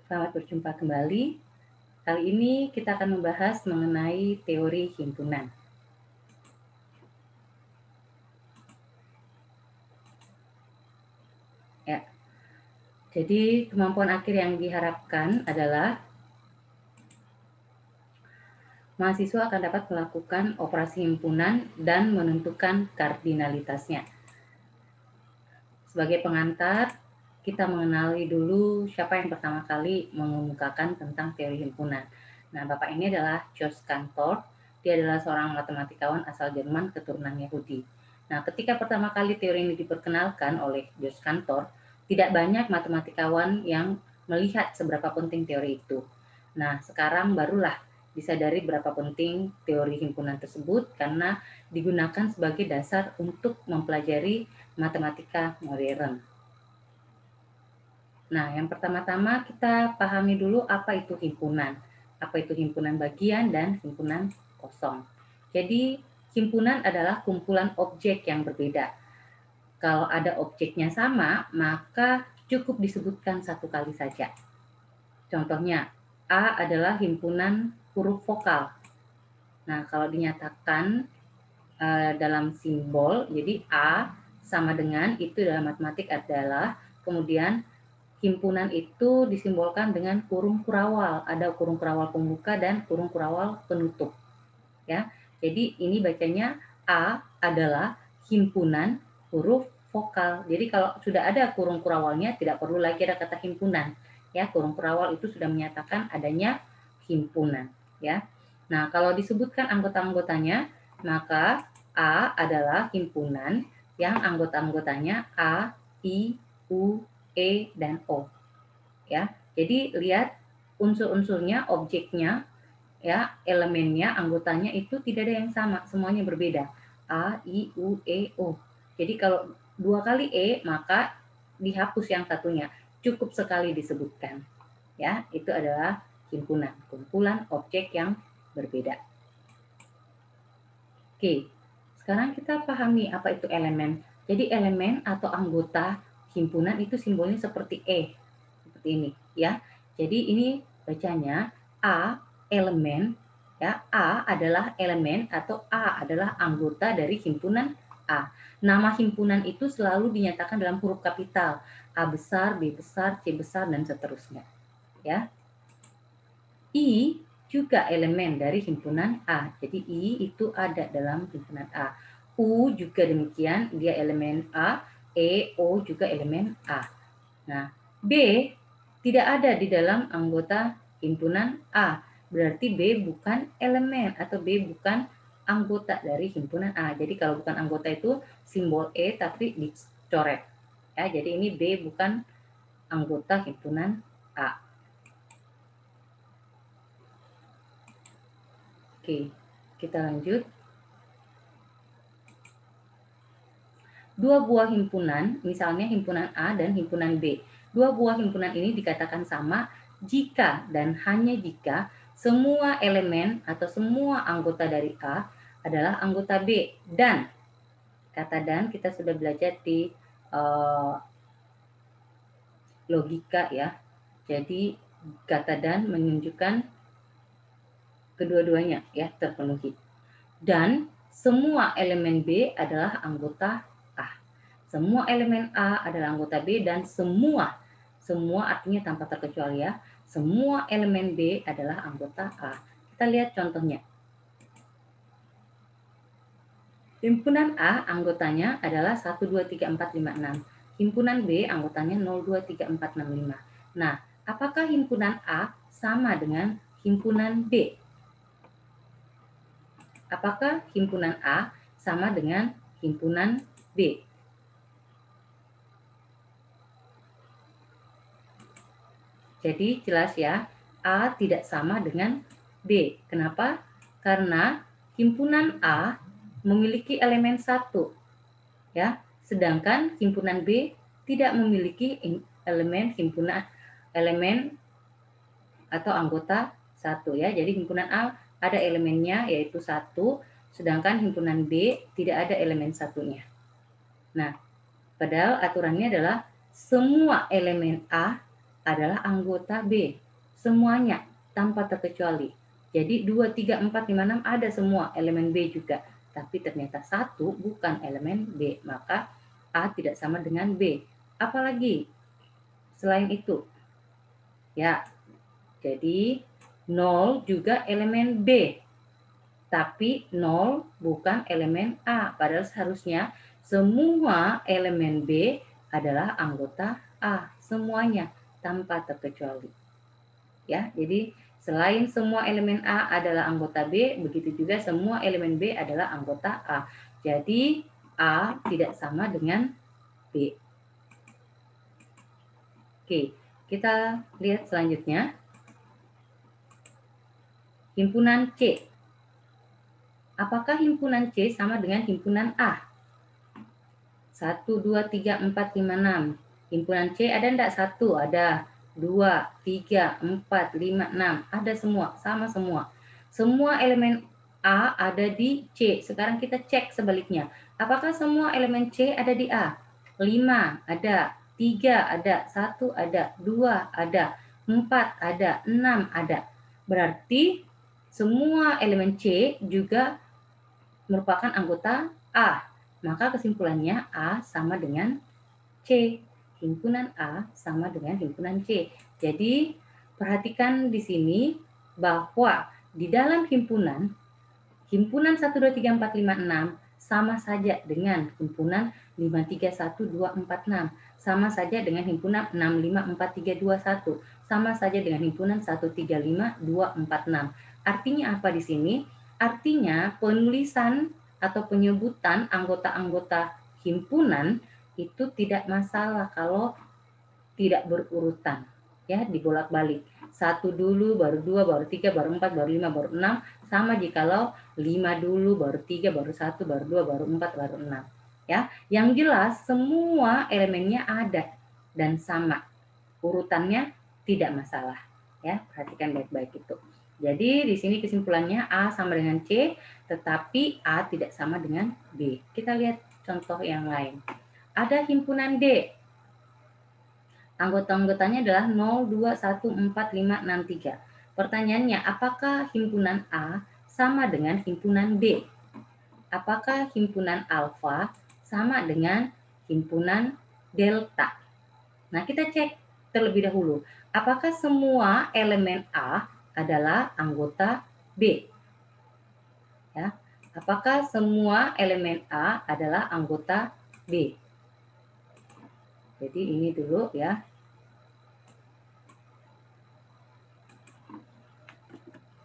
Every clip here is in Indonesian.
Selamat berjumpa kembali. Kali ini kita akan membahas mengenai teori himpunan. Ya. Jadi kemampuan akhir yang diharapkan adalah mahasiswa akan dapat melakukan operasi himpunan dan menentukan kardinalitasnya. Sebagai pengantar, kita mengenali dulu siapa yang pertama kali mengemukakan tentang teori himpunan. Nah, Bapak ini adalah Jost Cantor. Dia adalah seorang matematikawan asal Jerman keturunan Yahudi. Nah, ketika pertama kali teori ini diperkenalkan oleh Jost Cantor, tidak banyak matematikawan yang melihat seberapa penting teori itu. Nah, sekarang barulah disadari berapa penting teori himpunan tersebut karena digunakan sebagai dasar untuk mempelajari matematika modern. Nah, yang pertama-tama kita pahami dulu apa itu himpunan. Apa itu himpunan bagian dan himpunan kosong. Jadi, himpunan adalah kumpulan objek yang berbeda. Kalau ada objeknya sama, maka cukup disebutkan satu kali saja. Contohnya, A adalah himpunan huruf vokal. Nah, kalau dinyatakan dalam simbol, jadi A sama dengan itu dalam matematik adalah kemudian himpunan itu disimbolkan dengan kurung kurawal. Ada kurung kurawal pembuka dan kurung kurawal penutup. Ya, jadi ini bacanya A adalah himpunan huruf vokal. Jadi kalau sudah ada kurung kurawalnya tidak perlu lagi ada kata himpunan. Ya, kurung kurawal itu sudah menyatakan adanya himpunan. Ya, nah kalau disebutkan anggota-anggotanya maka A adalah himpunan yang anggota-anggotanya A, I, U, E, dan O. Ya, jadi lihat unsur-unsurnya, objeknya, ya, elemennya, anggotanya itu tidak ada yang sama, semuanya berbeda. A, I, U, E, O. Jadi kalau 2 kali E, maka dihapus yang satunya. Cukup sekali disebutkan. Ya, itu adalah himpunan, kumpulan objek yang berbeda. Oke, sekarang kita pahami apa itu elemen. Jadi elemen atau anggota himpunan itu simbolnya seperti E. Seperti ini, ya. Jadi ini bacanya A elemen, ya. A adalah elemen atau A adalah anggota dari himpunan A. Nama himpunan itu selalu dinyatakan dalam huruf kapital. A besar, B besar, C besar, dan seterusnya. Ya. I juga elemen dari himpunan A. Jadi I itu ada dalam himpunan A. U juga demikian, dia elemen A. E, O juga elemen A. Nah, B tidak ada di dalam anggota himpunan A. Berarti B bukan elemen atau B bukan anggota dari himpunan A. Jadi kalau bukan anggota itu simbol E tapi dicoret. Ya, jadi ini B bukan anggota himpunan A. Oke, kita lanjut. Dua buah himpunan, misalnya himpunan A dan himpunan B. Dua buah himpunan ini dikatakan sama jika dan hanya jika semua elemen atau semua anggota dari A adalah anggota B. Dan, kata dan kita sudah belajar di logika ya. Jadi kata dan menunjukkan kedua-duanya ya terpenuhi. Dan semua elemen B adalah anggota A. Semua elemen A adalah anggota B dan semua artinya tanpa terkecuali ya. Semua elemen B adalah anggota A. Kita lihat contohnya. Himpunan A anggotanya adalah 1, 2, 3, 4, 5, 6. Himpunan B anggotanya 0, 2, 3, 4, 6, 5. Nah, apakah himpunan A sama dengan himpunan B? Apakah himpunan A sama dengan himpunan B? Jadi jelas ya, A tidak sama dengan B. Kenapa? Karena himpunan A memiliki elemen 1. Ya, sedangkan himpunan B tidak memiliki elemen atau anggota 1 ya. Jadi himpunan A ada elemennya yaitu 1, sedangkan himpunan B tidak ada elemen satunya. Nah, padahal aturannya adalah semua elemen A adalah anggota B. Semuanya tanpa terkecuali. Jadi 2, 3, 4, 5, 6 ada semua elemen B juga. Tapi ternyata 1 bukan elemen B. Maka A tidak sama dengan B. Apalagi selain itu? Ya, jadi 0 juga elemen B. Tapi 0 bukan elemen A. Padahal seharusnya semua elemen B adalah anggota A. Semuanya tanpa terkecuali. Ya, jadi selain semua elemen A adalah anggota B, begitu juga semua elemen B adalah anggota A. Jadi A tidak sama dengan B. Oke, kita lihat selanjutnya. Himpunan C. Apakah himpunan C sama dengan himpunan A? 1, 2, 3, 4, 5, 6. Himpunan C ada enggak? 1, ada. 2, 3, 4, 5, 6. Ada semua, sama semua. Semua elemen A ada di C. Sekarang kita cek sebaliknya. Apakah semua elemen C ada di A? 5 ada, 3 ada, 1 ada, 2 ada, 4 ada, 6 ada. Berarti semua elemen C juga merupakan anggota A. Maka kesimpulannya A sama dengan C. Himpunan A sama dengan himpunan C. Jadi perhatikan di sini bahwa di dalam himpunan 1, 2, 3, 4, 5, 6 sama saja dengan himpunan 5, 3, 1, 2, 4, 6. Sama saja dengan himpunan 6, 5, 4, 3, 2, 1. Sama saja dengan himpunan 1, 3, 5, 2, 4, 6. Artinya apa di sini? Artinya penulisan atau penyebutan anggota-anggota himpunan itu tidak masalah kalau tidak berurutan, ya, dibolak-balik. 1 dulu, baru 2, baru 3, baru 4, baru 5, baru 6, sama jikalau 5 dulu, baru 3, baru 1, baru 2, baru 4, baru 6. Ya, yang jelas semua elemennya ada dan sama. Urutannya tidak masalah. Ya, perhatikan baik-baik itu. Jadi di sini kesimpulannya A sama dengan C, tetapi A tidak sama dengan B. Kita lihat contoh yang lain. Ada himpunan D. Anggota-anggotanya adalah 0, 2, 1, 4, 5, 6, 3. Pertanyaannya, apakah himpunan A sama dengan himpunan D? Apakah himpunan alfa sama dengan himpunan delta? Nah, kita cek terlebih dahulu. Apakah semua elemen A adalah anggota B? Ya. Apakah semua elemen A adalah anggota B? Jadi ini dulu ya.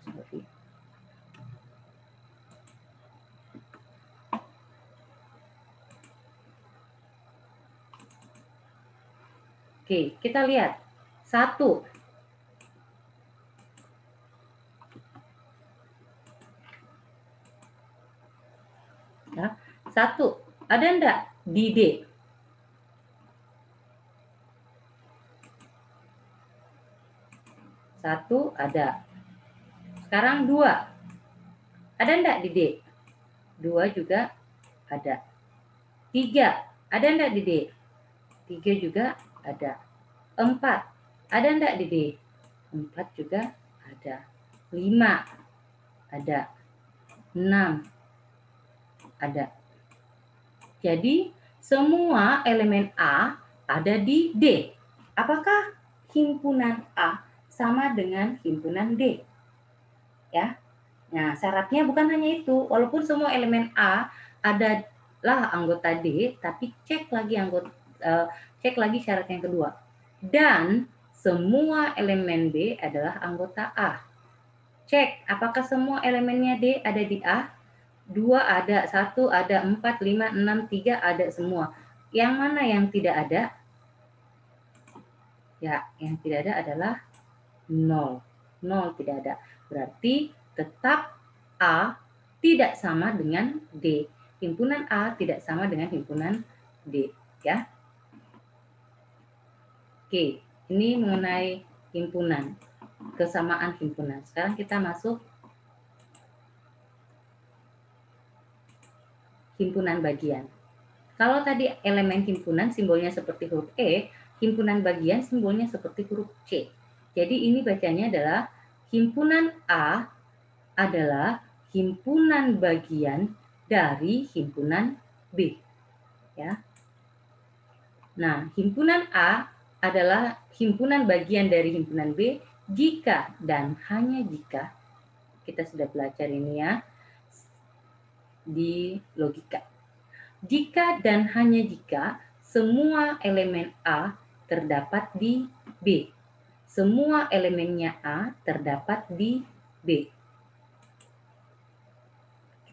Sorry. Oke, kita lihat. 1. Ya. 1. Ada enggak di D? 1 ada. Sekarang 2. Ada enggak di D? 2 juga ada. 3. Ada enggak di D? 3 juga ada. 4. Ada enggak di D? 4 juga ada. 5 ada. 6 ada. Jadi semua elemen A ada di D. Apakah himpunan A sama dengan himpunan D? Ya. Nah, syaratnya bukan hanya itu. Walaupun semua elemen A adalah anggota D, tapi cek lagi syarat yang kedua. Dan semua elemen B adalah anggota A. Cek apakah semua elemennya D ada di A? 2 ada, 1 ada, 4, 5, 6, 3 ada semua. Yang mana yang tidak ada? Ya, yang tidak ada adalah 0. 0 tidak ada. Berarti tetap A tidak sama dengan D. Himpunan A tidak sama dengan himpunan D. Ya. Oke, ini mengenai himpunan. Kesamaan himpunan. Sekarang kita masuk himpunan bagian. Kalau tadi elemen himpunan simbolnya seperti huruf E, himpunan bagian simbolnya seperti huruf C. Jadi ini bacanya adalah himpunan A adalah himpunan bagian dari himpunan B. Ya. Nah, himpunan A adalah himpunan bagian dari himpunan B jika dan hanya jika, kita sudah belajar ini ya, di logika. Jika dan hanya jika semua elemen A terdapat di B. Semua elemennya A terdapat di B.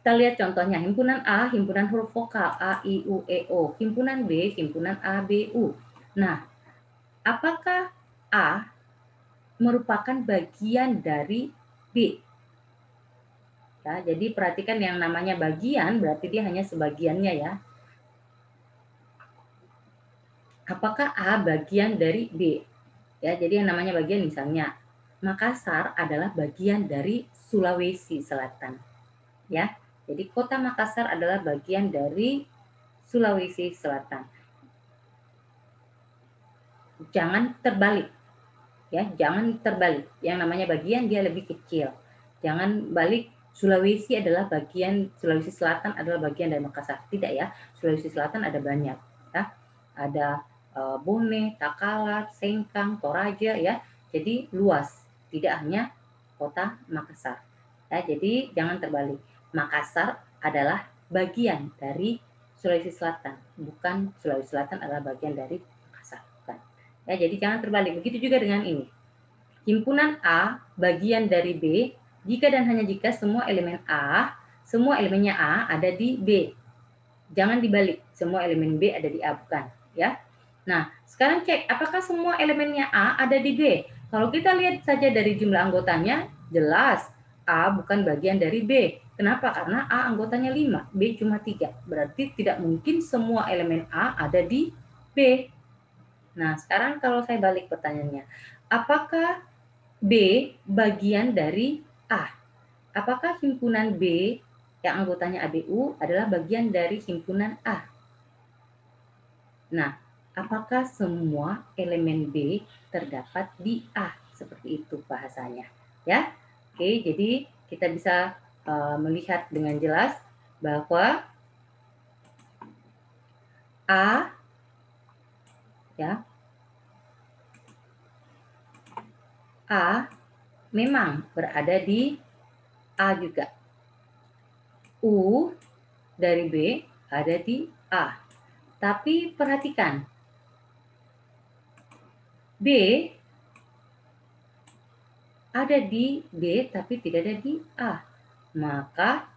Kita lihat contohnya, himpunan A, himpunan huruf vokal A, I, U, E, O. Himpunan B, himpunan A, B, U. Nah, apakah A merupakan bagian dari B? Ya, jadi perhatikan yang namanya bagian, berarti dia hanya sebagiannya ya. Apakah A bagian dari B? Ya, jadi yang namanya bagian misalnya Makassar adalah bagian dari Sulawesi Selatan. Ya. Jadi kota Makassar adalah bagian dari Sulawesi Selatan. Jangan terbalik. Ya, jangan terbalik. Yang namanya bagian dia lebih kecil. Jangan balik Sulawesi adalah bagian, Sulawesi Selatan adalah bagian dari Makassar. Tidak ya. Sulawesi Selatan ada banyak ya. Ada Bone, Takalar, Sengkang, Toraja ya. Jadi luas, tidak hanya kota Makassar. Ya, jadi jangan terbalik. Makassar adalah bagian dari Sulawesi Selatan, bukan Sulawesi Selatan adalah bagian dari Makassar, bukan. Ya, jadi jangan terbalik. Begitu juga dengan ini. Himpunan A bagian dari B jika dan hanya jika semua elemen A, semua elemennya A ada di B. Jangan dibalik, semua elemen B ada di A, bukan ya. Nah, sekarang cek apakah semua elemennya A ada di B. Kalau kita lihat saja dari jumlah anggotanya, jelas A bukan bagian dari B. Kenapa? Karena A anggotanya 5, B cuma 3. Berarti tidak mungkin semua elemen A ada di B. Nah, sekarang kalau saya balik pertanyaannya, apakah B bagian dari A? Apakah himpunan B yang anggotanya ABU adalah bagian dari himpunan A? Nah, apakah semua elemen B terdapat di A? Seperti itu bahasanya. Ya, oke. Jadi kita bisa melihat dengan jelas bahwa A, ya, A memang berada di A juga. U dari B ada di A. Tapi perhatikan, B ada di B tapi tidak ada di A. Maka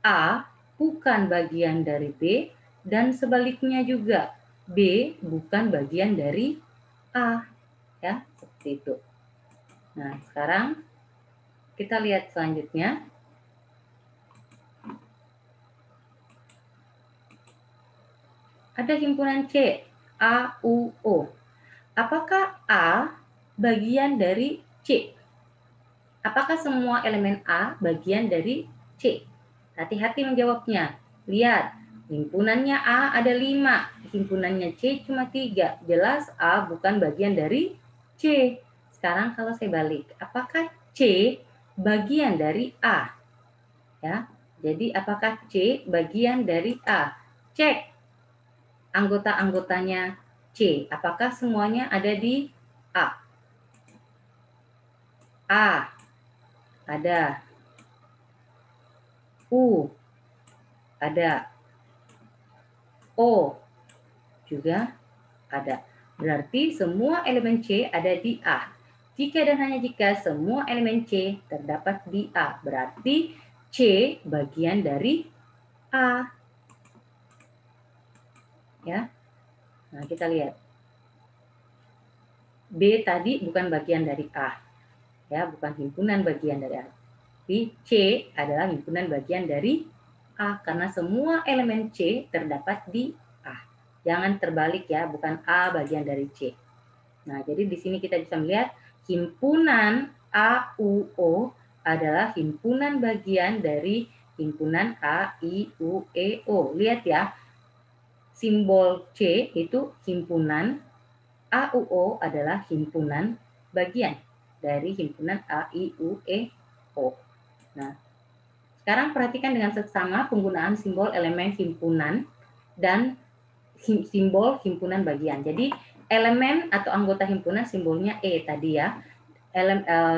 A bukan bagian dari B dan sebaliknya juga. B bukan bagian dari A. Ya, seperti itu. Nah, sekarang kita lihat selanjutnya. Ada himpunan C, A, U, O. Apakah A bagian dari C? Apakah semua elemen A bagian dari C? Hati-hati menjawabnya. Lihat, himpunannya A ada 5, himpunannya C cuma 3. Jelas A bukan bagian dari C. Sekarang kalau saya balik, apakah C bagian dari A? Ya, jadi apakah C bagian dari A? Cek anggota-anggotanya C. Apakah semuanya ada di A? A ada. U ada. O juga ada. Berarti semua elemen C ada di A. Jika dan hanya jika semua elemen C terdapat di A, berarti C bagian dari A. Ya. Nah, kita lihat. B tadi bukan bagian dari A. Ya, bukan himpunan bagian dari A. Tapi C adalah himpunan bagian dari A karena semua elemen C terdapat di A. Jangan terbalik ya, bukan A bagian dari C. Nah, jadi di sini kita bisa melihat himpunan AUO adalah himpunan bagian dari himpunan A, I, U, E, O. Lihat ya, simbol C itu himpunan, AUO adalah himpunan bagian dari himpunan A, I, U, E, O. Nah, sekarang perhatikan dengan seksama penggunaan simbol elemen himpunan dan simbol himpunan bagian. Jadi elemen atau anggota himpunan simbolnya E tadi ya.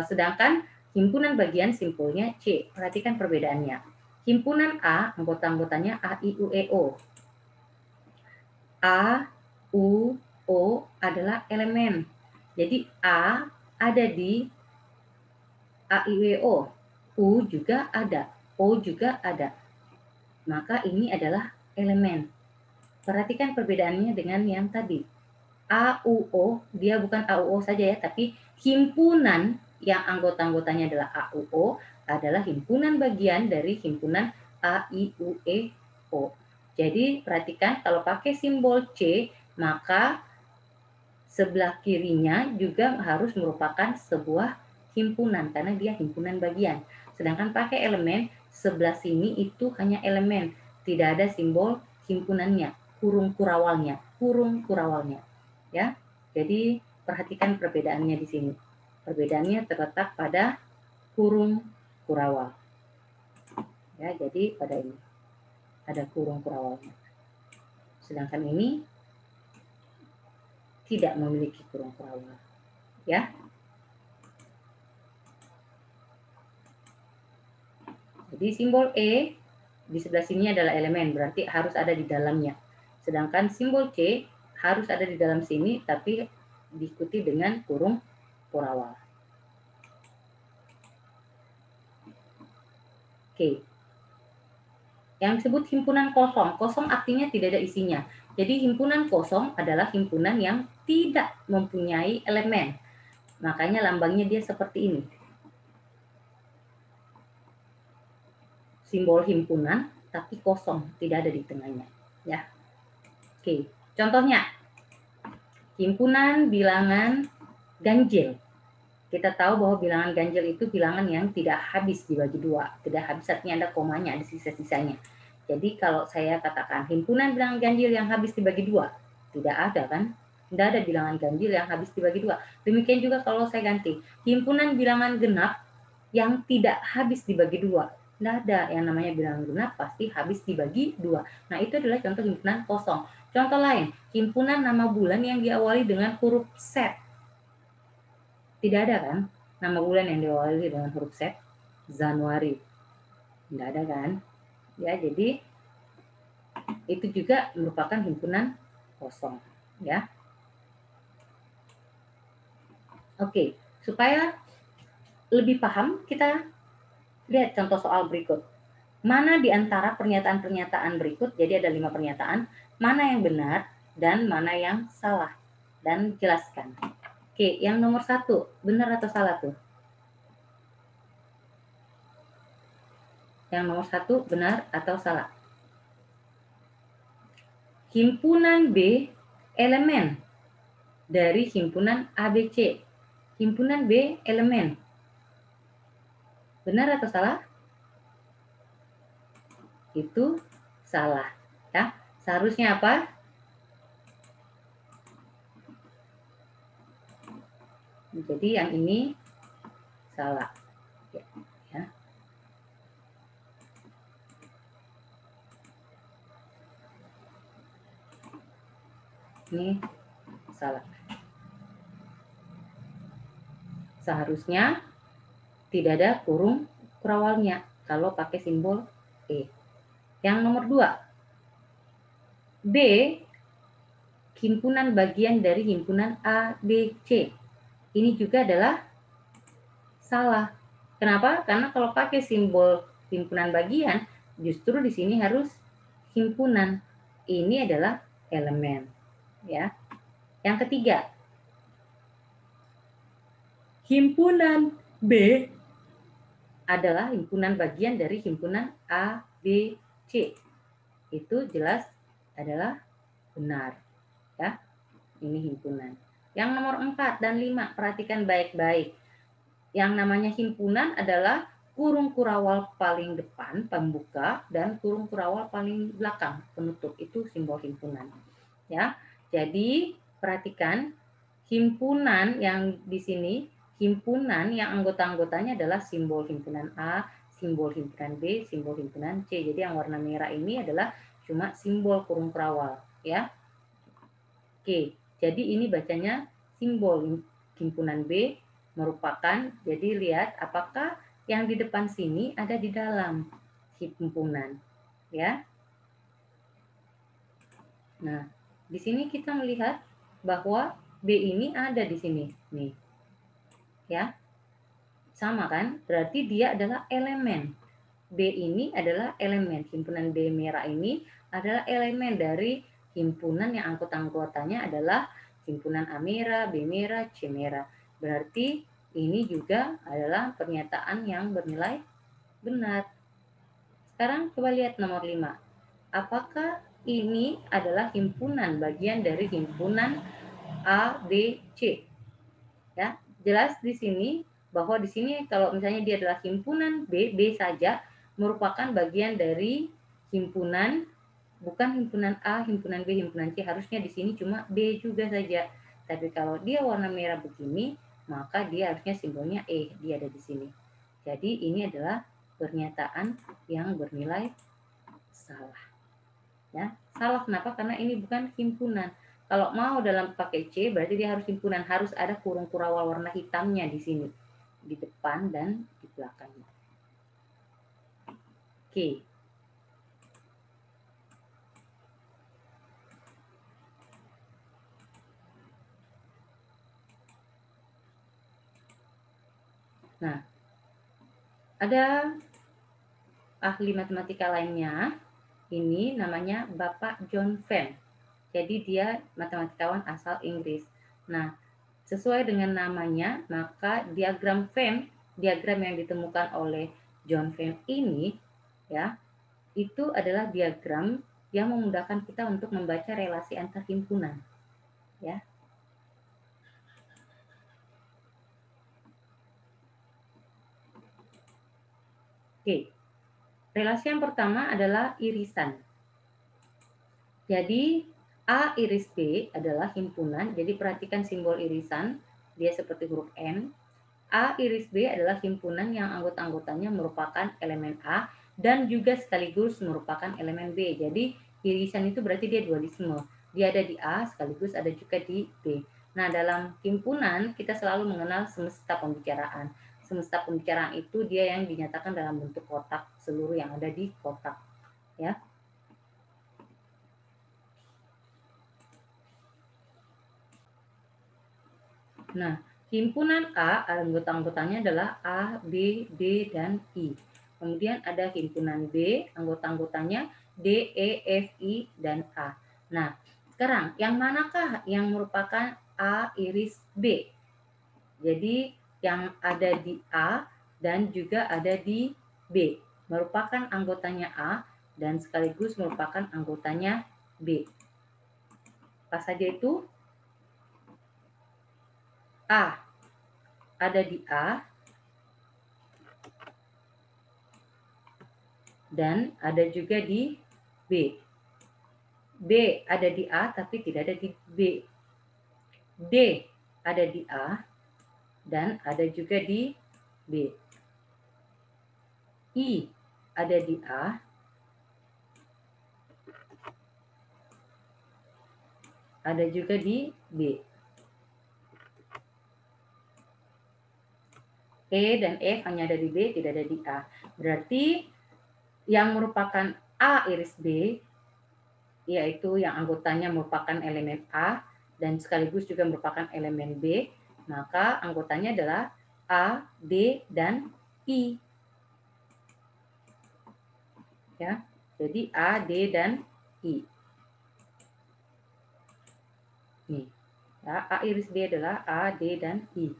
Sedangkan himpunan bagian simbolnya C. Perhatikan perbedaannya. Himpunan A, anggota-anggotanya A, I, U, E, O. A, U, O adalah elemen. Jadi A ada di A, I, U, E, O. U juga ada. O juga ada. Maka ini adalah elemen. Perhatikan perbedaannya dengan yang tadi. AUO, dia bukan AUO saja ya, tapi himpunan yang anggota-anggotanya adalah AUO adalah himpunan bagian dari himpunan A, I, U, E, O. Jadi perhatikan kalau pakai simbol C, maka sebelah kirinya juga harus merupakan sebuah himpunan karena dia himpunan bagian. Sedangkan pakai elemen, sebelah sini itu hanya elemen, tidak ada simbol himpunannya, kurung kurawalnya, ya. Jadi perhatikan perbedaannya di sini. Perbedaannya terletak pada kurung kurawal. Ya, jadi pada ini ada kurung kurawalnya. Sedangkan ini tidak memiliki kurung kurawal. Ya. Jadi simbol E di sebelah sini adalah elemen, berarti harus ada di dalamnya. Sedangkan simbol C harus ada di dalam sini, tapi diikuti dengan kurung kurawal. Oke. Yang disebut himpunan kosong. Kosong artinya tidak ada isinya. Jadi himpunan kosong adalah himpunan yang tidak mempunyai elemen. Makanya lambangnya dia seperti ini. Simbol himpunan tapi kosong, tidak ada di tengahnya. Ya. Oke, contohnya himpunan bilangan ganjil. Kita tahu bahwa bilangan ganjil itu bilangan yang tidak habis dibagi dua. Tidak habis artinya ada komanya, ada sisa-sisanya. Jadi kalau saya katakan himpunan bilangan ganjil yang habis dibagi dua, tidak ada kan? Tidak ada bilangan ganjil yang habis dibagi dua. Demikian juga kalau saya ganti, himpunan bilangan genap yang tidak habis dibagi dua. Tidak ada yang namanya bilangan genap pasti habis dibagi dua. Nah itu adalah contoh himpunan kosong. Contoh lain, himpunan nama bulan yang diawali dengan huruf Z. Tidak ada kan? Nama bulan yang diawali dengan huruf Z, Januari. Tidak ada kan? Ya, jadi itu juga merupakan himpunan kosong, ya. Oke, supaya lebih paham, kita lihat contoh soal berikut. Mana di antara pernyataan-pernyataan berikut, jadi ada 5 pernyataan, mana yang benar dan mana yang salah, dan jelaskan. Oke, yang nomor 1, benar atau salah tuh? Yang nomor 1, benar atau salah? Himpunan B elemen dari himpunan ABC. Himpunan B elemen. Benar atau salah? Itu salah. Ya. Seharusnya apa? Jadi yang ini salah. Ya. Ini salah. Seharusnya tidak ada kurung kurawalnya kalau pakai simbol E. Yang nomor 2, B himpunan bagian dari himpunan A, B, C. Ini juga adalah salah. Kenapa? Karena kalau pakai simbol himpunan bagian, justru di sini harus himpunan. Ini adalah elemen. Ya. Yang ketiga, himpunan B adalah himpunan bagian dari himpunan A, B, C. Itu jelas adalah benar. Ya, ini himpunan. Yang nomor 4 dan 5, perhatikan baik-baik. Yang namanya himpunan adalah kurung kurawal paling depan, pembuka, dan kurung kurawal paling belakang, penutup. Itu simbol himpunan. Ya, jadi perhatikan himpunan yang di sini, himpunan yang anggota-anggotanya adalah simbol himpunan A, simbol himpunan B, simbol himpunan C. Jadi yang warna merah ini adalah cuma simbol kurung perawal, ya. Oke, jadi ini bacanya simbol himpunan B merupakan, jadi lihat apakah yang di depan sini ada di dalam himpunan, ya. Nah, di sini kita melihat bahwa B ini ada di sini, nih, ya. Sama kan? Berarti dia adalah elemen. B ini adalah elemen. Himpunan B merah ini adalah elemen dari himpunan yang anggota-anggotanya adalah himpunan A merah, B merah, C merah. Berarti ini juga adalah pernyataan yang bernilai benar. Sekarang coba lihat nomor 5. Apakah ini adalah himpunan bagian dari himpunan A, B, C? Ya, jelas di sini bahwa di sini kalau misalnya dia adalah himpunan B, B saja merupakan bagian dari himpunan, bukan himpunan A, himpunan B, himpunan C. Harusnya di sini cuma B juga saja. Tapi kalau dia warna merah begini, maka dia harusnya simbolnya E, dia ada di sini. Jadi ini adalah pernyataan yang bernilai salah. Ya, salah kenapa? Karena ini bukan himpunan. Kalau mau dalam pakai C, berarti dia harus himpunan, harus ada kurung kurawal warna hitamnya di sini, di depan dan di belakangnya. Oke. Nah, ada ahli matematika lainnya, ini namanya Bapak John Venn. Jadi dia matematikawan asal Inggris. Nah, sesuai dengan namanya, maka diagram Venn, diagram yang ditemukan oleh John Venn ini, ya, itu adalah diagram yang memudahkan kita untuk membaca relasi antar himpunan, ya. Oke. Relasi yang pertama adalah irisan. Jadi A iris B adalah himpunan, jadi perhatikan simbol irisan, dia seperti huruf N. A iris B adalah himpunan yang anggota-anggotanya merupakan elemen A dan juga sekaligus merupakan elemen B. Jadi irisan itu berarti dia dualisme. Dia ada di A sekaligus ada juga di B. Nah, dalam himpunan kita selalu mengenal semesta pembicaraan. Semesta pembicaraan itu dia yang dinyatakan dalam bentuk kotak, seluruh yang ada di kotak, ya. Nah, himpunan A, anggota-anggotanya adalah A, B, D, dan I. Kemudian ada himpunan B, anggota-anggotanya D, E, F, I, dan A. Nah, sekarang yang manakah yang merupakan A iris B? Jadi yang ada di A dan juga ada di B merupakan anggotanya A dan sekaligus merupakan anggotanya B. Apa saja itu? A ada di A dan ada juga di B. B ada di A tapi tidak ada di B. D ada di A dan ada juga di B. I ada di A ada juga di B. E dan F hanya ada di B, tidak ada di A. Berarti yang merupakan A iris B, yaitu yang anggotanya merupakan elemen A dan sekaligus juga merupakan elemen B, maka anggotanya adalah A, D, dan I. Ya, jadi A, D, dan I. Nih, ya, A iris B adalah A, D, dan I.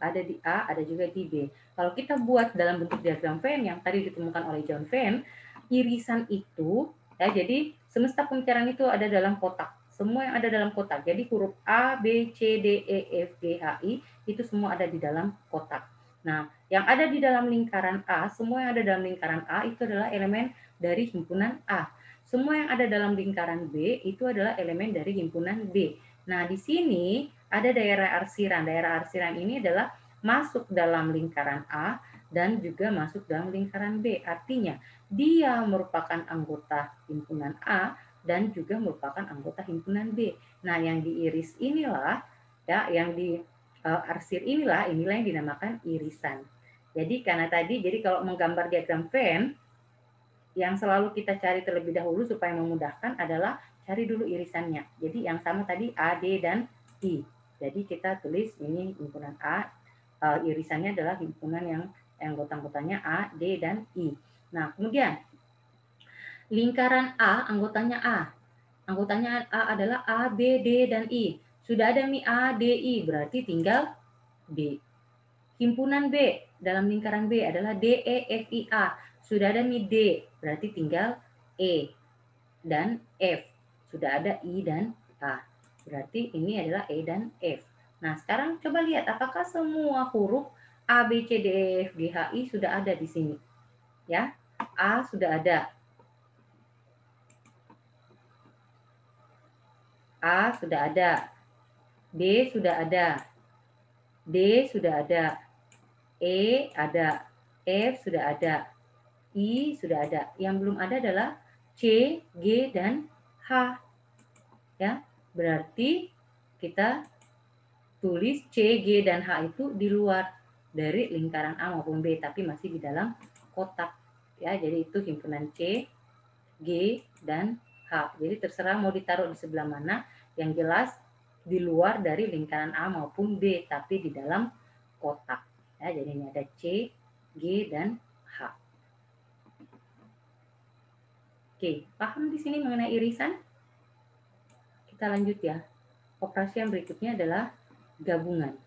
Ada di A, ada juga di B. Kalau kita buat dalam bentuk diagram Venn yang tadi ditemukan oleh John Venn, irisan itu, ya, jadi semesta pembicaraan itu ada dalam kotak. Semua yang ada dalam kotak. Jadi huruf A, B, C, D, E, F, G, H, I, itu semua ada di dalam kotak. Nah, yang ada di dalam lingkaran A, semua yang ada dalam lingkaran A itu adalah elemen dari himpunan A. Semua yang ada dalam lingkaran B itu adalah elemen dari himpunan B. Nah, di sini ada daerah arsiran. Daerah arsiran ini adalah masuk dalam lingkaran A dan juga masuk dalam lingkaran B. Artinya, dia merupakan anggota himpunan A dan juga merupakan anggota himpunan B. Nah, yang diiris inilah, ya, yang di arsir inilah yang dinamakan irisan. Jadi karena tadi, jadi kalau menggambar diagram Venn, yang selalu kita cari terlebih dahulu supaya memudahkan adalah cari dulu irisannya. Jadi yang sama tadi A, D, dan I. Jadi kita tulis ini himpunan A, irisannya adalah himpunan yang anggota-anggotanya A, D, dan I. Nah, kemudian lingkaran A, anggotanya A. Anggotanya A adalah A, B, D, dan I. Sudah ada Mi A, D, I, berarti tinggal B. Himpunan B, dalam lingkaran B adalah D, E, F, I, A. Sudah ada Mi D, berarti tinggal E dan F. Sudah ada I dan A. Berarti ini adalah E dan F. Nah, sekarang coba lihat apakah semua huruf A, B, C, D, E, F, G, H, I sudah ada di sini. Ya, A sudah ada. A sudah ada. B sudah ada. D sudah ada. E ada. F sudah ada. I sudah ada. Yang belum ada adalah C, G, dan H. Ya, berarti kita tulis C, G, dan H itu di luar dari lingkaran A maupun B, tapi masih di dalam kotak. Ya, jadi itu himpunan C, G, dan H. Jadi terserah mau ditaruh di sebelah mana, yang jelas di luar dari lingkaran A maupun B, tapi di dalam kotak. Ya, jadi ini ada C, G, dan H. Oke, paham di sini mengenai irisan? Kita lanjut ya. Operasi yang berikutnya adalah gabungan.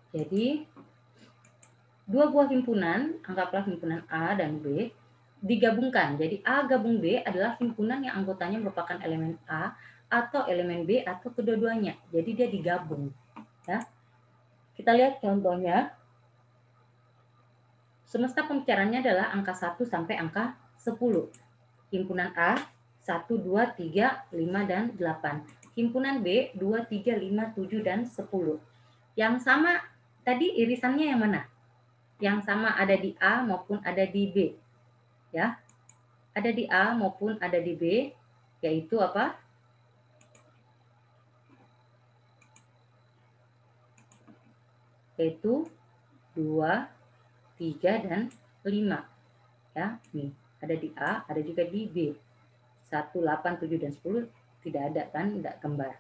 Jadi, dua buah himpunan, anggaplah himpunan A dan B, digabungkan. Jadi A gabung B adalah himpunan yang anggotanya merupakan elemen A atau elemen B atau kedua-duanya. Jadi dia digabung. Ya. Kita lihat contohnya. Semesta pembicaraannya adalah angka 1 sampai angka 10. Himpunan A 1, 2, 3, 5, dan 8. Himpunan B 2, 3, 5, 7, dan 10. Yang sama tadi irisannya yang mana? Yang sama ada di A maupun ada di B. Ya. Ada di A maupun ada di B, yaitu apa? Yaitu 2, 3, dan 5. Ya, nih, ada di A, ada juga di B. 1, 8, 7, dan 10 tidak ada kan, tidak kembar.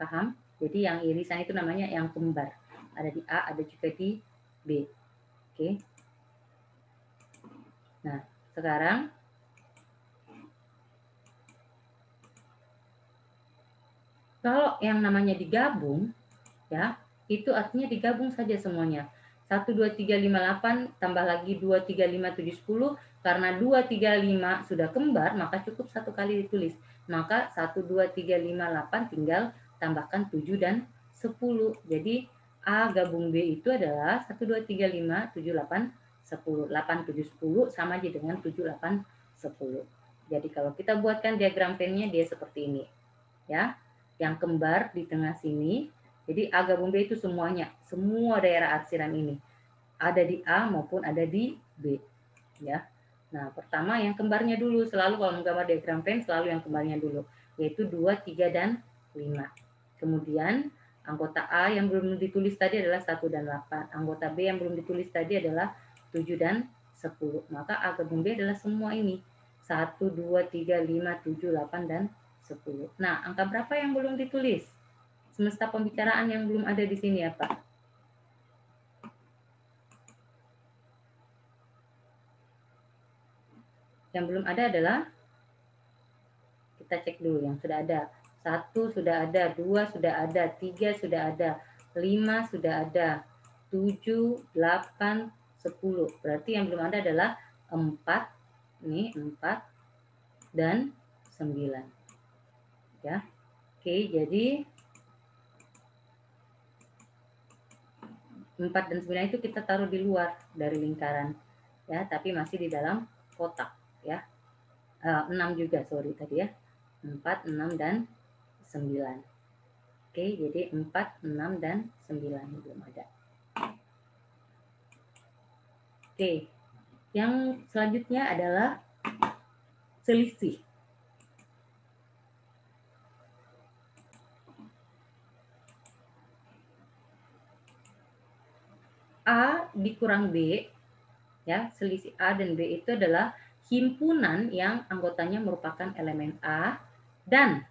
Paham? Jadi yang irisan itu namanya yang kembar. Ada di A, ada juga di B. Oke. Nah, sekarang kalau yang namanya digabung, ya, itu artinya digabung saja semuanya. 1, 2, 3, 5, 8, tambah lagi 2, 3, 5, 7, 10. Karena 2, 3, 5 sudah kembar, maka cukup satu kali ditulis. Maka 1, 2, 3, 5, 8 tinggal tambahkan 7 dan 10. Jadi A gabung B itu adalah 1, 2, 3, 5, 7, 8, 10. 8, 7, 10 sama aja dengan 7, 8, 10. Jadi kalau kita buatkan diagram Venn-nya dia seperti ini. Ya, yang kembar di tengah sini. Jadi A gabung B itu semuanya, semua daerah arsiran ini. Ada di A maupun ada di B. Ya. Nah, pertama yang kembarnya dulu. Selalu kalau menggambar diagram Venn, selalu yang kembarnya dulu. Yaitu 2, 3, dan 5. Kemudian, anggota A yang belum ditulis tadi adalah 1 dan 8. Anggota B yang belum ditulis tadi adalah 7 dan 10. Maka A gabung B adalah semua ini. 1, 2, 3, 5, 7, 8, dan 10. Nah, angka berapa yang belum ditulis? Semesta pembicaraan yang belum ada di sini apa? Yang belum ada adalah, kita cek dulu yang sudah ada. 1 sudah ada, 2 sudah ada, 3 sudah ada, 5 sudah ada, 7, 8, 10. Berarti yang belum ada adalah 4, ini 4, dan 9. Ya. Oke, jadi 4 dan 9 itu kita taruh di luar dari lingkaran. ya, tapi masih di dalam kotak ya. 6 juga, sorry tadi ya. 4, 6, dan 9. Oke, jadi 4, 6, dan 9 belum ada. Oke, yang selanjutnya adalah selisih. A dikurang B, ya, selisih A dan B itu adalah himpunan yang anggotanya merupakan elemen A dan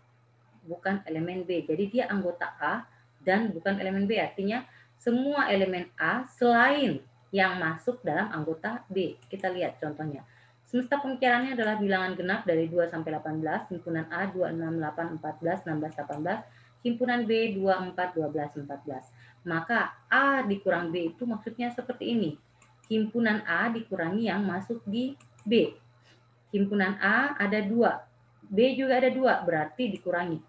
bukan elemen B. Jadi dia anggota A dan bukan elemen B. Artinya semua elemen A selain yang masuk dalam anggota B. Kita lihat contohnya. Semesta pembicaranya adalah bilangan genap dari 2 sampai 18, himpunan A 2, 6, 8, 14, 16, 18, himpunan B 2, 4, 12, 14. Maka A dikurang B itu maksudnya seperti ini. Himpunan A dikurangi yang masuk di B. Himpunan A ada 2, B juga ada 2, berarti dikurangi.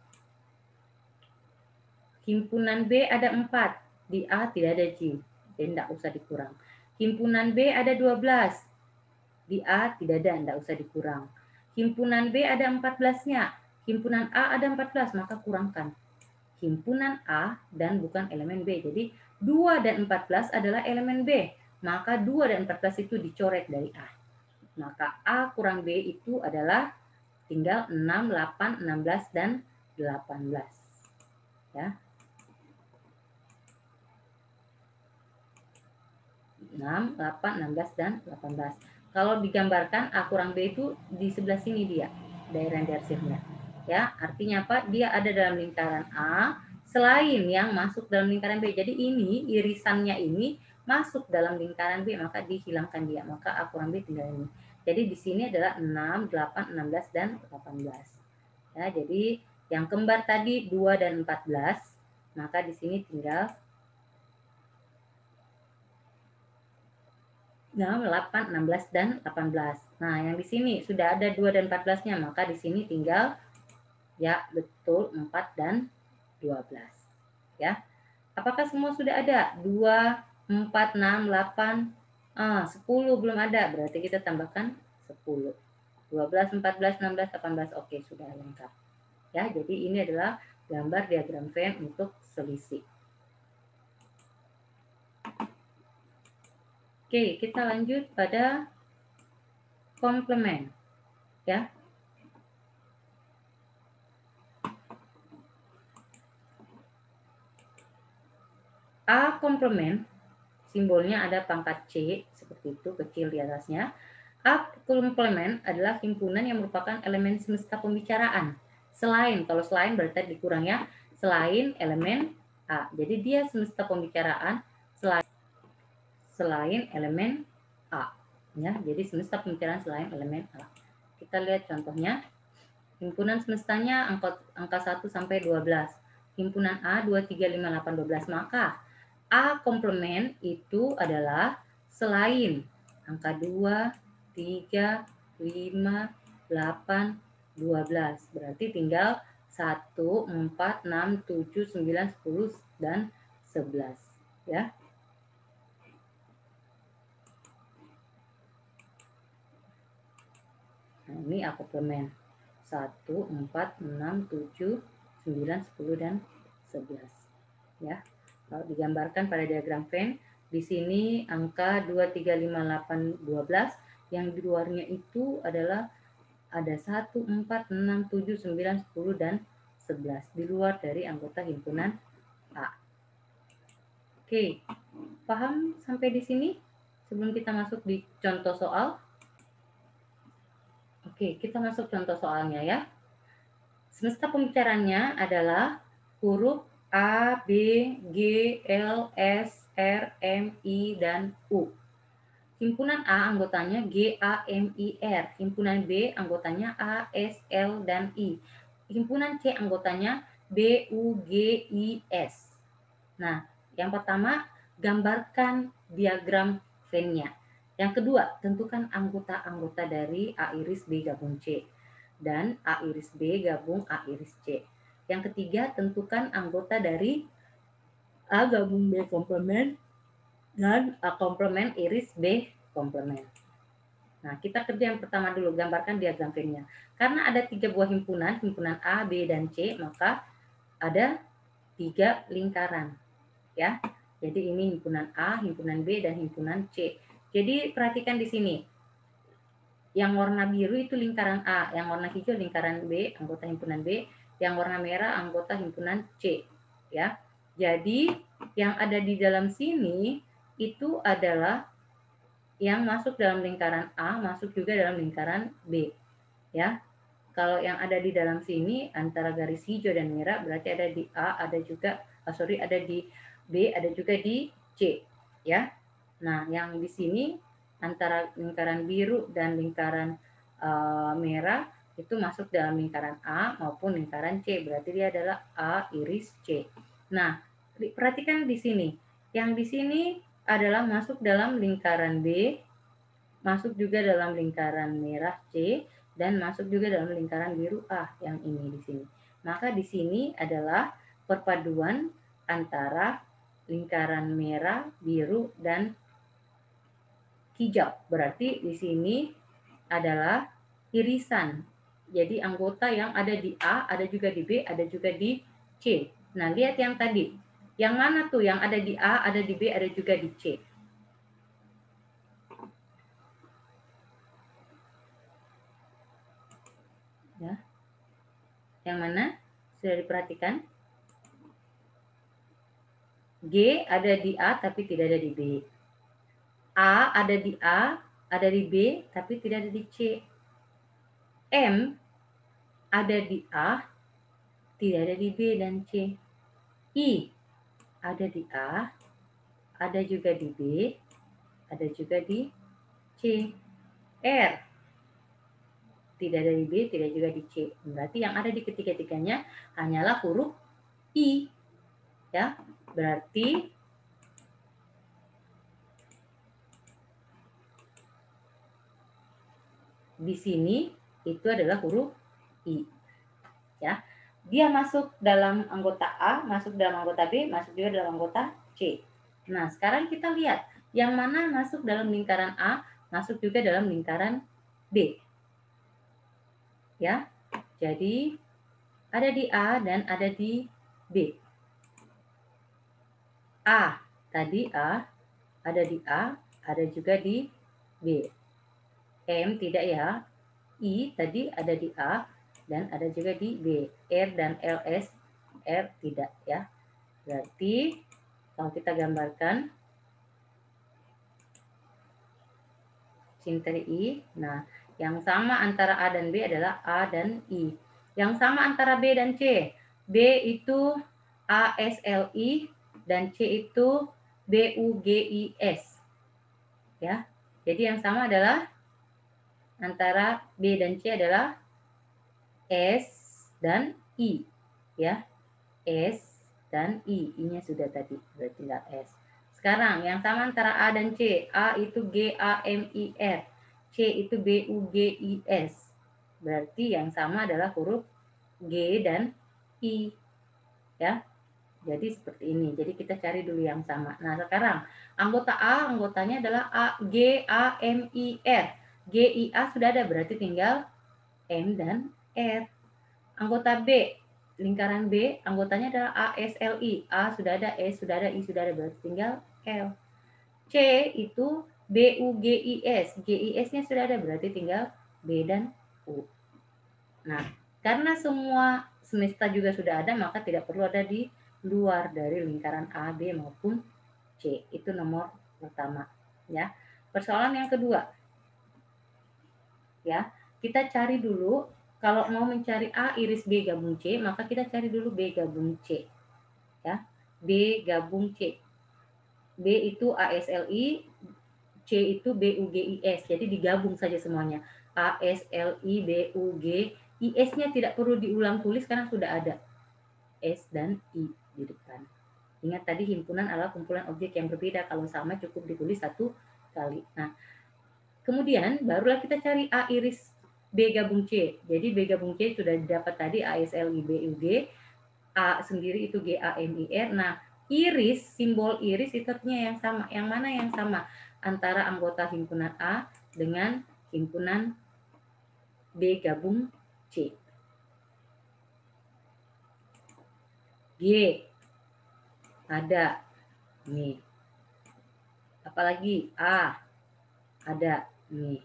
Himpunan B ada 4, di A tidak ada J, jadi tidak usah dikurang. Himpunan B ada 12, di A tidak ada, tidak usah dikurang. Himpunan B ada 14-nya, himpunan A ada 14, maka kurangkan. Himpunan A dan bukan elemen B. Jadi 2 dan 14 adalah elemen B. Maka 2 dan 14 itu dicoret dari A. Maka A kurang B itu adalah tinggal 6, 8, 16, dan 18. Ya. 6, 8, 16, dan 18. Kalau digambarkan A kurang B itu di sebelah sini dia, daerah inversifnya. Ya, artinya apa? Dia ada dalam lingkaran A selain yang masuk dalam lingkaran B. Jadi ini irisannya ini masuk dalam lingkaran B, maka dihilangkan dia. Maka A kurang B tinggal ini. Jadi di sini adalah 6, 8, 16, dan 18. Ya, jadi yang kembar tadi 2 dan 14, maka di sini tinggal 8, 16, dan 18. Nah, yang di sini sudah ada 2 dan 14-nya, maka di sini tinggal ya betul 4 dan 12. Ya. Apakah semua sudah ada? 2, 4, 6, 8, 10 belum ada, berarti kita tambahkan 10. 12, 14, 16, 18, oke, sudah lengkap. Ya, jadi ini adalah gambar diagram Venn untuk selisih. Oke, kita lanjut pada komplement. Ya. A komplement, simbolnya ada pangkat C, seperti itu, kecil di atasnya. A komplement adalah himpunan yang merupakan elemen semesta pembicaraan. Selain, kalau selain berarti dikurang ya, selain elemen A. Jadi dia semesta pembicaraan selain elemen A. Ya, jadi semesta pembicaraan selain elemen A. Kita lihat contohnya. Himpunan semestanya angka 1 sampai 12. Himpunan A 2, 3, 5, 8, 12. Maka A komplement itu adalah selain angka 2, 3, 5, 8, 12. Berarti tinggal 1, 4, 6, 7, 9, 10, dan 11. Ya. Nah, ini A komplement. 1, 4, 6, 7, 9, 10, dan 11. Ya. Kalau digambarkan pada diagram Venn, di sini angka 2, 3, 5, 8, 12, yang di luarnya itu adalah ada 1, 4, 6, 7, 9, 10, dan 11. Di luar dari anggota himpunan A. Oke, paham sampai di sini? Sebelum kita masuk di contoh soal. Oke, kita masuk contoh soalnya ya. Semesta pembicaranya adalah huruf A, B, G, L, S, R, M, I, dan U. Himpunan A anggotanya G, A, M, I, R. Himpunan B anggotanya A, S, L, dan I. Himpunan C anggotanya B, U, G, I, S. Nah, yang pertama, gambarkan diagram Venn-nya. Yang kedua, tentukan anggota-anggota dari A iris B gabung C. Dan A iris B gabung A iris C. Yang ketiga, tentukan anggota dari A gabung B komplement dan A komplement iris B komplement. Nah, kita kerja yang pertama dulu, gambarkan diagram Venn-nya. Karena ada 3 buah himpunan, himpunan A, B, dan C, maka ada 3 lingkaran. Ya. Jadi ini himpunan A, himpunan B, dan himpunan C. Jadi perhatikan di sini. Yang warna biru itu lingkaran A, yang warna hijau lingkaran B, anggota himpunan B, yang warna merah anggota himpunan C. Ya. Jadi yang ada di dalam sini itu adalah yang masuk dalam lingkaran A, masuk juga dalam lingkaran B. Ya. Kalau yang ada di dalam sini antara garis hijau dan merah berarti ada di A, ada juga ada di B, ada juga di C, ya. Nah, yang di sini antara lingkaran biru dan lingkaran merah itu masuk dalam lingkaran A maupun lingkaran C, berarti dia adalah A iris C. Nah, perhatikan di sini. Yang di sini adalah masuk dalam lingkaran B, masuk juga dalam lingkaran merah C, dan masuk juga dalam lingkaran biru A yang ini di sini. Maka di sini adalah perpaduan antara lingkaran merah, biru, dan hijau. Berarti di sini adalah irisan. Jadi anggota yang ada di A, ada juga di B, ada juga di C. Nah, lihat yang tadi. Yang mana tuh yang ada di A, ada di B, ada juga di C? Ya. Yang mana? Sudah diperhatikan? G ada di A tapi tidak ada di B. A ada di A, ada di B, tapi tidak ada di C. M ada di A, tidak ada di B dan C. I ada di A, ada juga di B, ada juga di C. R tidak ada di B, tidak juga di C. Berarti yang ada di ketiga-tiganya hanyalah huruf I. Ya, berarti di sini itu adalah huruf I. Ya, dia masuk dalam anggota A, masuk dalam anggota B, masuk juga dalam anggota C. Nah, sekarang kita lihat yang mana masuk dalam lingkaran A, masuk juga dalam lingkaran B. Ya, jadi ada di A dan ada di B. A, tadi A, ada di A, ada juga di B. M tidak ya, I tadi ada di A dan ada juga di B. R dan LS, R tidak ya. Berarti kalau kita gambarkan sinteri I, nah yang sama antara A dan B adalah A dan I. Yang sama antara B dan C, B itu ASLI dan C itu BUGIS. Ya. Jadi yang sama adalah antara B dan C adalah S dan I. Ya. S dan I. I-nya sudah tadi, berarti tinggal S. Sekarang yang sama antara A dan C. A itu GAMIR. C itu BUGIS. Berarti yang sama adalah huruf G dan I. Ya. Jadi seperti ini. Jadi kita cari dulu yang sama. Nah, sekarang anggota A, anggotanya adalah GAMIR. GIA sudah ada, berarti tinggal M dan R. Anggota B, lingkaran B, anggotanya adalah ASLI. A sudah ada, S sudah ada, I sudah ada, berarti tinggal L. C itu BUGIS. GIS-nya sudah ada, berarti tinggal B dan U. Nah, karena semua semesta juga sudah ada, maka tidak perlu ada di luar dari lingkaran A, B maupun C. Itu nomor pertama. Ya. Persoalan yang kedua. Ya, kita cari dulu kalau mau mencari A iris B gabung C, maka kita cari dulu B gabung C. Ya. B gabung C. B itu ASLI, C itu BUGIS. Jadi digabung saja semuanya. ASLI, BUG, IS-nya tidak perlu diulang tulis karena sudah ada S dan I di depan. Ingat tadi himpunan adalah kumpulan objek yang berbeda. Kalau sama cukup ditulis satu kali. Nah, kemudian barulah kita cari A iris B gabung C. Jadi B gabung C sudah didapat tadi ASLI BUG, A sendiri itu GAMIR. Nah, iris, simbol iris itu artinya yang sama. Yang mana yang sama? Antara anggota himpunan A dengan himpunan B gabung C. G ada nih. Apalagi A ada nih.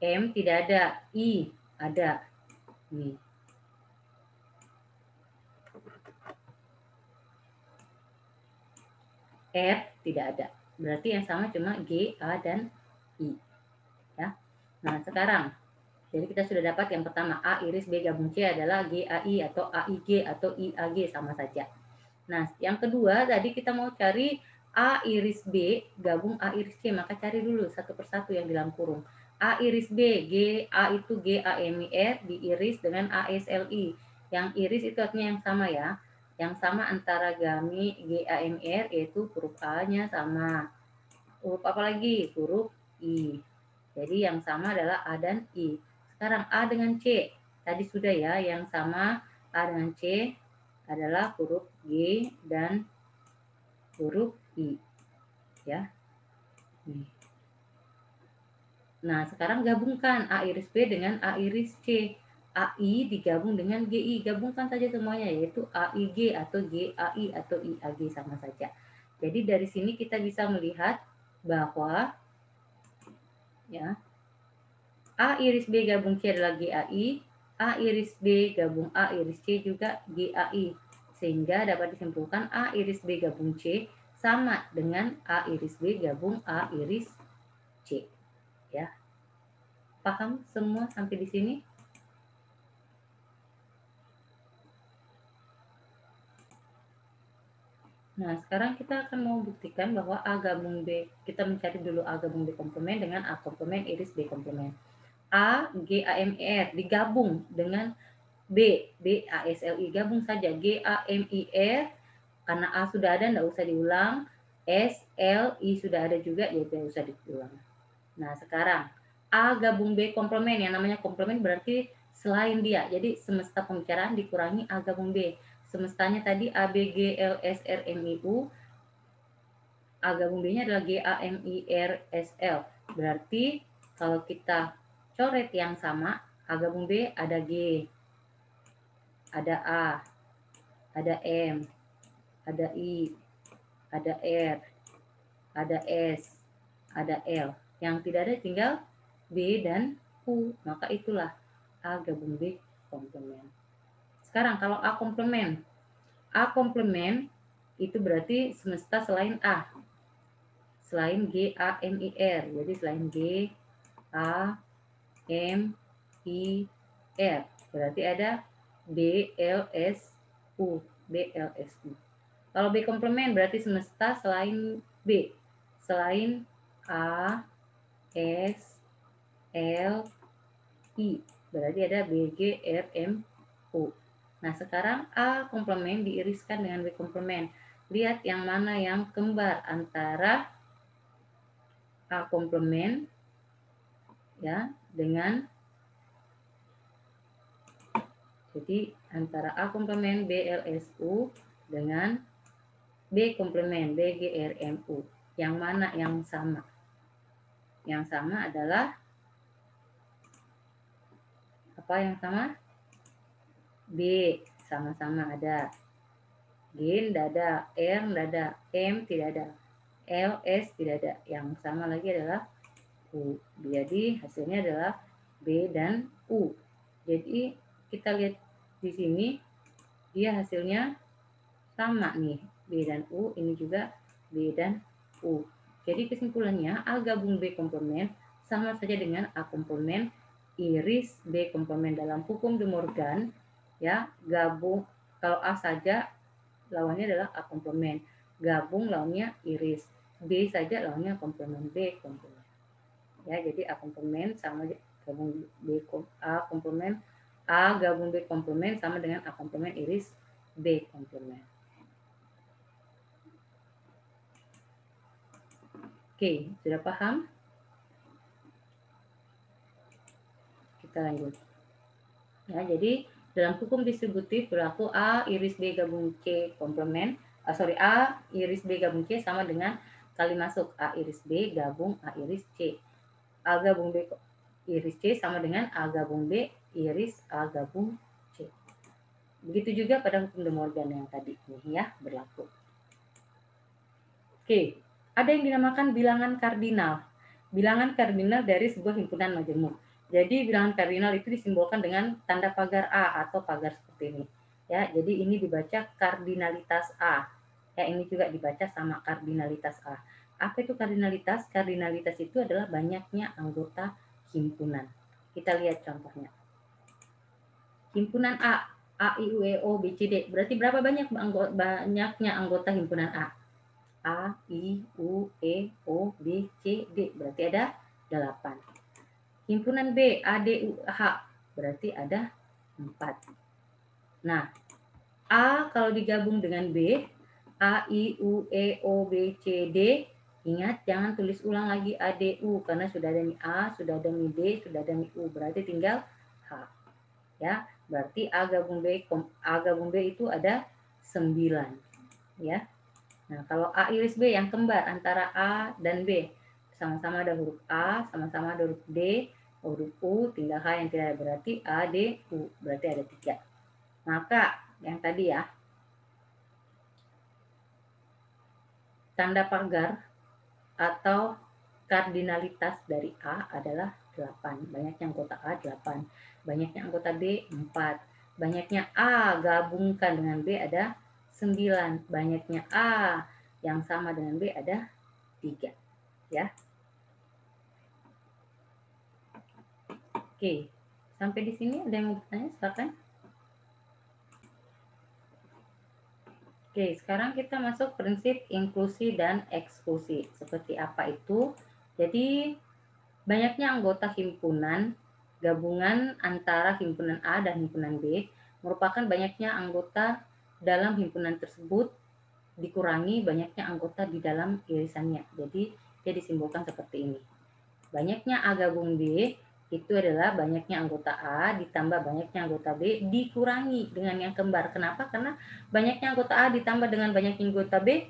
M tidak ada, I ada nih. R tidak ada. Berarti yang sama cuma G, A, dan I. Ya. Nah, sekarang jadi kita sudah dapat yang pertama A iris B gabung C adalah GAI atau AIG atau IAG sama saja. Nah, yang kedua tadi kita mau cari A iris B gabung A iris C, maka cari dulu satu persatu yang di dalam kurung. A iris B, A itu GAMIR diiris dengan ASLI. Yang iris itu artinya yang sama ya. Yang sama antara GAMIR yaitu huruf A-nya sama. Huruf apa lagi? Huruf I. Jadi yang sama adalah A dan I. Sekarang A dengan C. Tadi sudah ya, yang sama A dengan C adalah huruf G dan huruf I. Ya. Nah, sekarang gabungkan A iris B dengan A iris C. AI digabung dengan GI. Gabungkan saja semuanya, yaitu AIG atau GAI atau IAG sama saja. Jadi dari sini kita bisa melihat bahwa ya, A iris B gabung C adalah GAI, A iris B gabung A iris C juga GAI. Sehingga dapat disimpulkan A iris B gabung C sama dengan A iris B gabung A iris C. Ya. Paham semua sampai di sini? Nah, sekarang kita akan mau buktikan bahwa A gabung B, kita mencari dulu A gabung B komplement dengan A komplement iris B komplement. A, GAMIR digabung dengan B, BASLI, gabung saja GAMIR, karena A sudah ada, tidak usah diulang, SLI sudah ada juga, ya tidak usah diulang. Nah, sekarang A gabung B komplement, yang namanya komplement berarti selain dia, jadi semesta pembicaraan dikurangi A gabung B. Semestanya tadi A, B, G, L, S, R, M, I, U, A gabung B-nya adalah G, A, M, I, R, S, L. Berarti kalau kita coret yang sama, A gabung B ada G, ada A, ada M, ada I, ada R, ada S, ada L. Yang tidak ada tinggal B dan U, maka itulah A gabung B komplement. Sekarang kalau A komplement itu berarti semesta selain A, selain G, A, M, I, R. Jadi selain G, A, M, I, R. Berarti ada B, L, S, U. B, L, S, U. Kalau B komplement berarti semesta selain B. Selain A, S, L, I. Berarti ada B, G, R, M, U. Nah, sekarang A komplement diiriskan dengan B komplement. Lihat yang mana yang kembar antara A komplement ya dengan, jadi antara A komplement BLSU dengan B komplement BGRMU. Yang mana yang sama? Yang sama adalah apa yang sama? B, sama-sama ada. G tidak ada, R tidak ada, M tidak ada, L, S tidak ada. Yang sama lagi adalah U. Jadi hasilnya adalah B dan U. Jadi kita lihat di sini dia hasilnya sama nih, B dan U, ini juga B dan U. Jadi kesimpulannya A gabung B komplement sama saja dengan A komplement iris B komplement. Dalam hukum De Morgan ya, gabung kalau A saja lawannya adalah A komplement, gabung lawannya iris, B saja lawannya komplement B komplement. Ya, jadi A komplement sama gabung B A komplement, A gabung B komplement sama dengan A komplement iris B komplement. Oke, sudah paham? Kita lanjut. Ya, jadi dalam hukum distributif berlaku A iris B gabung C komplement, A iris B gabung C sama dengan kali masuk A iris B gabung A iris C. A gabung B iris C sama dengan A gabung B iris A gabung C. Begitu juga pada hukum De Morgan yang tadi ini ya berlaku. Oke, ada yang dinamakan bilangan kardinal. Bilangan kardinal dari sebuah himpunan majemuk. Jadi bilangan kardinal itu disimbolkan dengan tanda pagar A atau pagar seperti ini. Ya, jadi ini dibaca kardinalitas A. Ya, ini juga dibaca sama kardinalitas A. Apa itu kardinalitas? Kardinalitas itu adalah banyaknya anggota himpunan. Kita lihat contohnya. Himpunan A, I, U, E, O, B, C, D. Berarti berapa banyaknya anggota himpunan A? A, I, U, E, O, B, C, D. Berarti ada 8. Himpunan B, A, D, U, H. Berarti ada 4. Nah, A kalau digabung dengan B, A, I, U, E, O, B, C, D. Ingat, jangan tulis ulang lagi A, D, U. Karena sudah ada mi A, sudah ada mi D, sudah ada mi U. Berarti tinggal H. Ya, berarti A gabung B itu ada 9. Ya. Nah, kalau A iris B yang kembar antara A dan B, sama-sama ada huruf A, sama-sama ada huruf D, huruf U, tinggal H yang tidak ada, berarti A, D, U, berarti ada 3. Maka yang tadi ya, tanda pagar atau kardinalitas dari A adalah 8. Banyaknya anggota A 8, banyaknya anggota B 4, banyaknya A gabungkan dengan B ada 9, banyaknya A yang sama dengan B ada 3. Ya. Oke, sampai di sini ada yang mau bertanya? Silakan. Oke, sekarang kita masuk prinsip inklusi dan eksklusi. Seperti apa itu? Jadi, banyaknya anggota himpunan, gabungan antara himpunan A dan himpunan B, merupakan banyaknya anggota dalam himpunan tersebut dikurangi banyaknya anggota di dalam irisannya. Jadi, dia disimbolkan seperti ini. Banyaknya A gabung B itu adalah banyaknya anggota A ditambah banyaknya anggota B dikurangi dengan yang kembar. Kenapa? Karena banyaknya anggota A ditambah dengan banyaknya anggota B,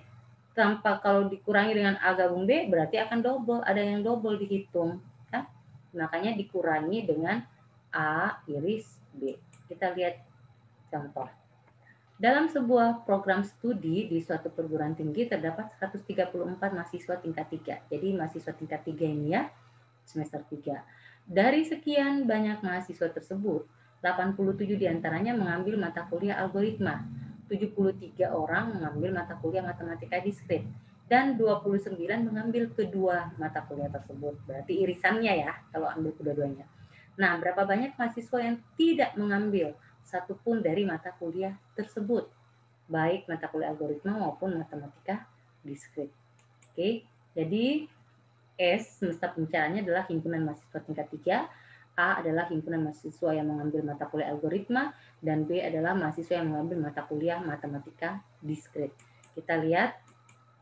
tanpa kalau dikurangi dengan A gabung B berarti akan double, ada yang double dihitung. Kan? Makanya dikurangi dengan A iris B. Kita lihat contoh. Dalam sebuah program studi di suatu perguruan tinggi terdapat 134 mahasiswa tingkat 3. Jadi mahasiswa tingkat 3 ini ya, semester 3. Dari sekian banyak mahasiswa tersebut, 87 diantaranya mengambil mata kuliah algoritma, 73 orang mengambil mata kuliah matematika diskrit, dan 29 mengambil kedua mata kuliah tersebut. Berarti irisannya ya, kalau ambil kedua-duanya. Nah, berapa banyak mahasiswa yang tidak mengambil satupun dari mata kuliah tersebut, baik mata kuliah algoritma maupun matematika diskrit. Oke, jadi S semesta pembicaraannya adalah himpunan mahasiswa tingkat 3, A adalah himpunan mahasiswa yang mengambil mata kuliah algoritma, dan B adalah mahasiswa yang mengambil mata kuliah matematika diskrit. Kita lihat,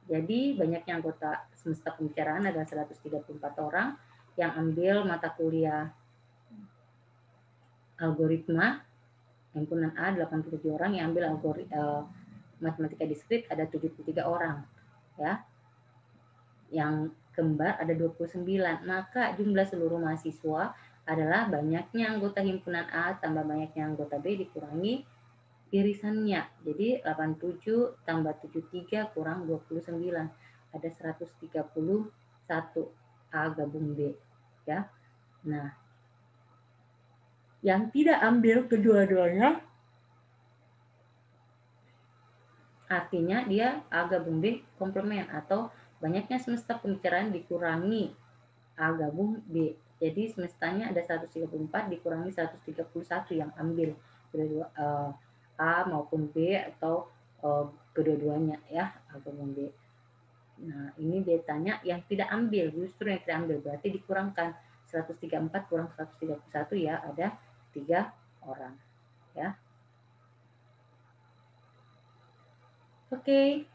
jadi banyaknya anggota semesta pembicaraan adalah 134 orang yang ambil mata kuliah algoritma, himpunan A 87 orang yang ambil matematika diskrit ada 73 orang. Ya. Yang kembar ada 29, maka jumlah seluruh mahasiswa adalah banyaknya anggota himpunan A tambah banyaknya anggota B dikurangi irisannya. Jadi 87 tambah 73 kurang 29, ada 131 A gabung B. Ya. Nah, yang tidak ambil kedua-duanya artinya dia A gabung B komplement atau banyaknya semesta pembicaraan dikurangi A gabung B. Jadi semestanya ada 134 dikurangi 131 yang ambil A maupun B atau kedua-duanya ya A gabung B. Nah, ini dia tanya yang tidak ambil, justru yang tidak ambil berarti dikurangkan 134 kurang 131 ya ada 3 orang ya. Oke.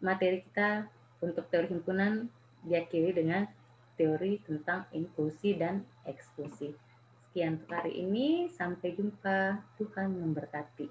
Materi kita untuk teori himpunan diakhiri dengan teori tentang inklusi dan eksklusi. Sekian untuk hari ini, sampai jumpa. Tuhan memberkati.